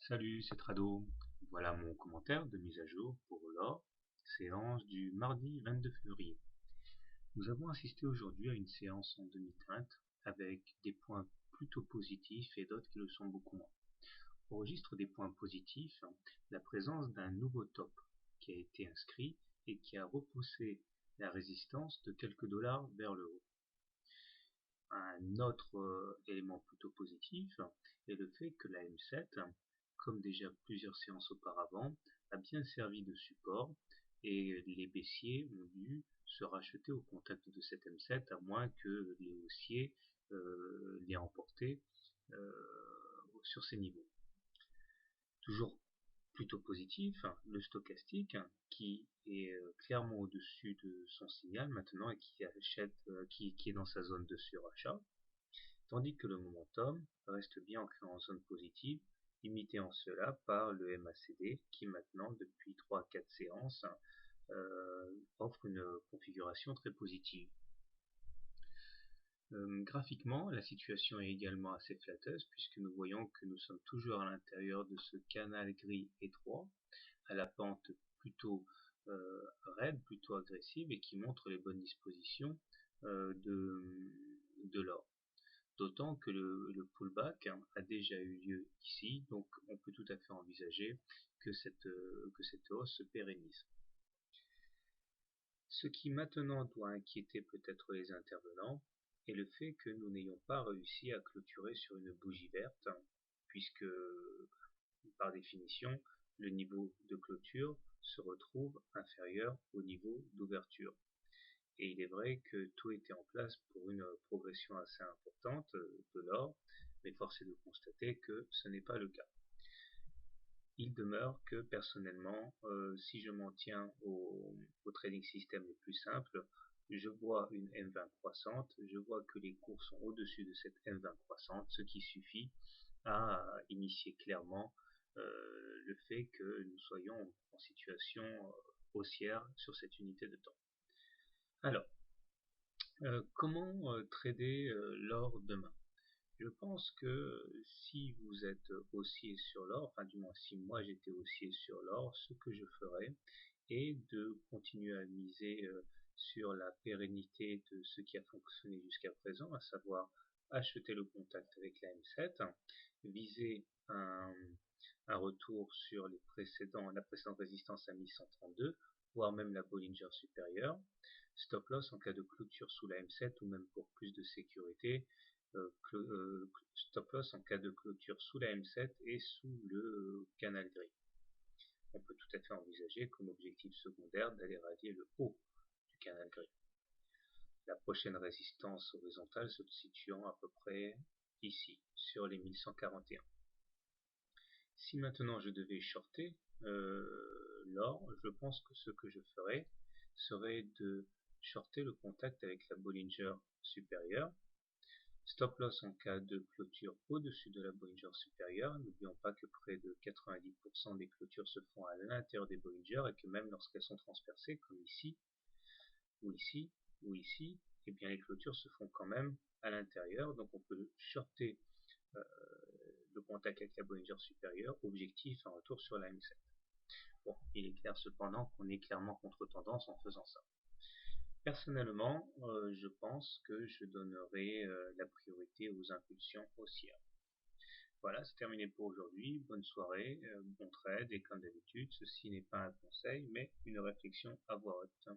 Salut, c'est Trado. Voilà mon commentaire de mise à jour pour l'or, séance du mardi 22 février. Nous avons assisté aujourd'hui à une séance en demi-teinte avec des points plutôt positifs et d'autres qui le sont beaucoup moins. Au registre des points positifs, la présence d'un nouveau top qui a été inscrit et qui a repoussé la résistance de quelques dollars vers le haut. Un autre élément plutôt positif est le fait que la M7, comme déjà plusieurs séances auparavant, a bien servi de support et les baissiers ont dû se racheter au contact de cette M7 à moins que les haussiers l'aient emporté sur ces niveaux. Toujours plutôt positif, le stochastique qui est clairement au-dessus de son signal maintenant et qui est dans sa zone de surachat, tandis que le momentum reste bien ancré en zone positive, imité en cela par le MACD qui maintenant depuis 3-4 séances offre une configuration très positive. Graphiquement, la situation est également assez flatteuse puisque nous voyons que nous sommes toujours à l'intérieur de ce canal gris étroit, à la pente plutôt raide, plutôt agressive et qui montre les bonnes dispositions de l'or. D'autant que le pullback a déjà eu lieu ici, donc on peut tout à fait envisager que cette hausse se pérennise. Ce qui maintenant doit inquiéter peut-être les intervenants est le fait que nous n'ayons pas réussi à clôturer sur une bougie verte, puisque par définition le niveau de clôture se retrouve inférieur au niveau d'ouverture. Et il est vrai que tout était en place pour une progression assez importante de l'or, mais force est de constater que ce n'est pas le cas. Il demeure que personnellement, si je m'en tiens au trading system les plus simples, je vois une M20 croissante, je vois que les cours sont au-dessus de cette M20 croissante, ce qui suffit à initier clairement le fait que nous soyons en situation haussière sur cette unité de temps. Alors, comment trader l'or demain? Je pense que si vous êtes haussier sur l'or, enfin du moins si moi j'étais haussier sur l'or, ce que je ferais est de continuer à miser sur la pérennité de ce qui a fonctionné jusqu'à présent, à savoir acheter le contact avec la M7, viser un retour sur la précédente résistance à 1132, voire même la Bollinger supérieure, stop loss en cas de clôture sous la M7 ou même pour plus de sécurité, stop loss en cas de clôture sous la M7 et sous le canal gris. On peut tout à fait envisager comme objectif secondaire d'aller rallier le haut du canal gris. La prochaine résistance horizontale se situant à peu près ici, sur les 1141. Si maintenant je devais shorter l'or, je pense que ce que je ferais serait de shorter le contact avec la Bollinger supérieure, stop loss en cas de clôture au-dessus de la Bollinger supérieure. N'oublions pas que près de 90% des clôtures se font à l'intérieur des Bollinger et que même lorsqu'elles sont transpercées, comme ici, ou ici, ou ici, eh bien les clôtures se font quand même à l'intérieur. Donc on peut shorter le contact avec la Bollinger supérieure, objectif un retour sur la M7. Bon, il est clair cependant qu'on est clairement contre-tendance en faisant ça. Personnellement, je pense que je donnerai la priorité aux impulsions haussières. Voilà, c'est terminé pour aujourd'hui. Bonne soirée, bon trade et comme d'habitude, ceci n'est pas un conseil mais une réflexion à voix haute.